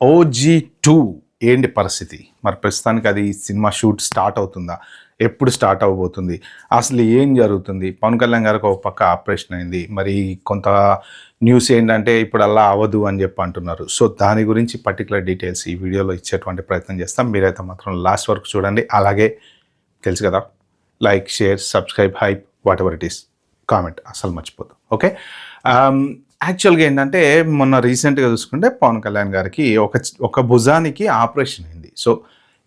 OG2 ఏంటి పరిస్థితి? మరి ప్రస్తుతానికి అది సినిమా షూట్ స్టార్ట్ అవుతుందా? ఎప్పుడు స్టార్ట్ అవ్వబోతుంది? అసలు ఏం జరుగుతుంది? పవన్ కళ్యాణ్ గారికి ఒక పక్క ఆపరేషన్ అయింది. మరి కొంత న్యూస్ ఏంటంటే ఇప్పుడు అలా అవ్వదు అని చెప్పి అంటున్నారు. సో దాని గురించి పర్టికులర్ డీటెయిల్స్ ఈ వీడియోలో ఇచ్చేటువంటి ప్రయత్నం చేస్తాం. మీరైతే మాత్రం లాస్ట్ వరకు చూడండి. అలాగే తెలుసు కదా, like, share, subscribe, hype, what ever it is, comment అసలు మర్చిపోతాం. ఓకే. యాక్చువల్గా ఏంటంటే మొన్న రీసెంట్గా చూసుకుంటే పవన్ కళ్యాణ్ గారికి ఒక భుజానికి ఆపరేషన్ అయింది. సో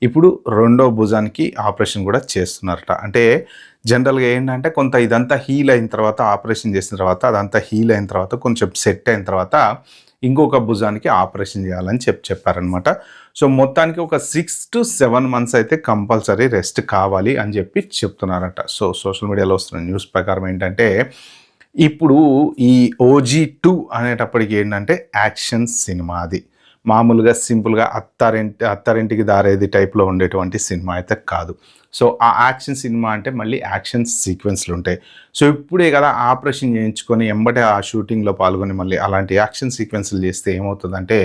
ఇప్పుడు రెండో భుజానికి ఆపరేషన్ కూడా చేస్తున్నారట. అంటే జనరల్గా ఏంటంటే కొంత ఇదంతా హీల్ అయిన తర్వాత, ఆపరేషన్ చేసిన తర్వాత అదంతా హీల్ అయిన తర్వాత కొంచెం సెట్ అయిన తర్వాత ఇంకొక భుజానికి ఆపరేషన్ చేయాలని చెప్పారనమాట. సో మొత్తానికి ఒక 6 to 7 months అయితే కంపల్సరీ రెస్ట్ కావాలి అని చెప్పి చెప్తున్నారట. సో సోషల్ మీడియాలో వస్తున్న న్యూస్ ప్రకారం ఏంటంటే ఇప్పుడు ఈ OG2 అనేటప్పటికి ఏంటంటే యాక్షన్ సినిమా. అది మామూలుగా సింపుల్గా అత్తారింటికి దారేది టైప్లో ఉండేటువంటి సినిమా అయితే కాదు. సో ఆ యాక్షన్ సినిమా అంటే మళ్ళీ యాక్షన్ సీక్వెన్స్లు ఉంటాయి. సో ఇప్పుడే కదా ఆపరేషన్ చేయించుకొని ఎంబటే ఆ షూటింగ్లో పాల్గొని మళ్ళీ అలాంటి యాక్షన్ సీక్వెన్స్లు చేస్తే ఏమవుతుందంటే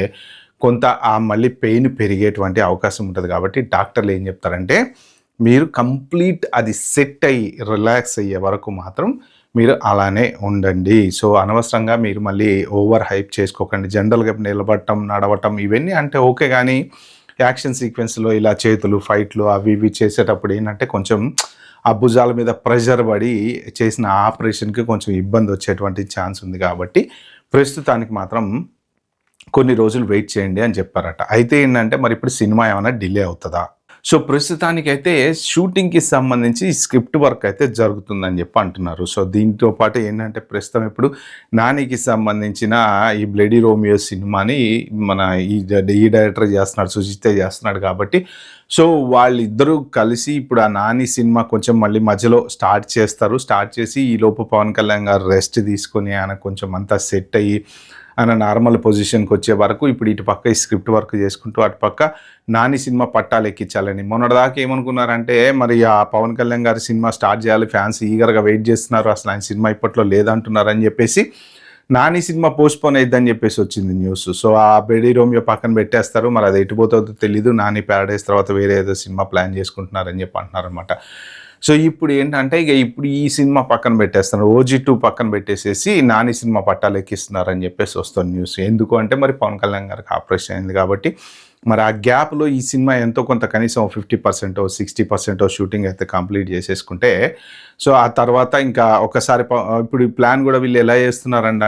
కొంత మళ్ళీ పెయిన్ పెరిగేటువంటి అవకాశం ఉంటుంది. కాబట్టి డాక్టర్లు ఏం చెప్తారంటే మీరు కంప్లీట్ అది సెట్ అయ్యి రిలాక్స్ అయ్యే వరకు మాత్రం మీరు అలానే ఉండండి. సో అనవసరంగా మీరు మళ్ళీ ఓవర్ హైప్ చేసుకోకండి. జనరల్గా నిలబడటం, నడవటం ఇవన్నీ అంటే ఓకే, కానీ యాక్షన్ సీక్వెన్స్లో ఇలా చేతులు, ఫైట్లు అవి ఇవి చేసేటప్పుడు ఏంటంటే కొంచెం ఆ భుజాల మీద ప్రెషర్ పడి చేసిన ఆపరేషన్కి కొంచెం ఇబ్బంది వచ్చేటువంటి ఛాన్స్ ఉంది. కాబట్టి ప్రస్తుతానికి మాత్రం కొన్ని రోజులు వెయిట్ చేయండి అని చెప్పారట. అయితే ఏంటంటే మరి ఇప్పుడు సినిమా ఏమైనా డిలే అవుతుందా? సో ప్రస్తుతానికైతే షూటింగ్కి సంబంధించి స్క్రిప్ట్ వర్క్ అయితే జరుగుతుందని చెప్పి అంటున్నారు. సో దీంతో పాటు ఏంటంటే ప్రస్తుతం ఇప్పుడు నానికి సంబంధించిన ఈ బ్లడీ రోమియో సినిమాని మన ఈ డైరెక్టర్ చేస్తున్నాడు, సుజిత్ చేస్తున్నాడు. కాబట్టి సో వాళ్ళిద్దరూ కలిసి ఇప్పుడు ఆ నాని సినిమా కొంచెం మళ్ళీ మధ్యలో స్టార్ట్ చేస్తారు. స్టార్ట్ చేసి ఈ లోపు పవన్ కళ్యాణ్ గారు రెస్ట్ తీసుకొని ఆయన కొంచెం అంతా సెట్ అయ్యి ఆయన నార్మల్ పొజిషన్కి వచ్చే వరకు ఇప్పుడు ఇటు పక్క ఈ స్క్రిప్ట్ వర్క్ చేసుకుంటూ అటు పక్క నాని సినిమా పట్టాలు ఎక్కించాలని మొన్నటిదాకా ఏమనుకున్నారంటే మరి ఆ పవన్ కళ్యాణ్ గారి సినిమా స్టార్ట్ చేయాలి, ఫ్యాన్స్ ఈగర్గా వెయిట్ చేస్తున్నారు, అసలు ఆయన సినిమా ఇప్పట్లో లేదంటున్నారని చెప్పేసి నాని సినిమా పోస్ట్పోన్ అయిద్దని చెప్పేసి వచ్చింది న్యూస్. సో ఆ బెడీ రోమియో పక్కన పెట్టేస్తారు, మరి అది ఎటుపోతుందో తెలీదు. నాని ప్యారడైస్ తర్వాత వేరే ఏదో సినిమా ప్లాన్ చేసుకుంటున్నారని చెప్పి అంటున్నారు అనమాట. సో ఇప్పుడు ఏంటంటే ఇప్పుడు ఈ సినిమా పక్కన పెట్టేస్తున్నారు, OG2 పక్కన పెట్టేసేసి నాని సినిమా పట్టాలు ఎక్కిస్తున్నారని చెప్పేసి వస్తుంది న్యూస్. ఎందుకు అంటే మరి పవన్ కళ్యాణ్ గారికి ఆపరేషన్ అయింది కాబట్టి మరి ఆ గ్యాప్లో ఈ సినిమా ఎంతో కొంత కనీసం 50% 60% షూటింగ్ అయితే కంప్లీట్ చేసేసుకుంటే సో ఆ తర్వాత ఇంకా ఒకసారి ఇప్పుడు ఈ ప్లాన్ కూడా వీళ్ళు ఎలా చేస్తున్నారంటే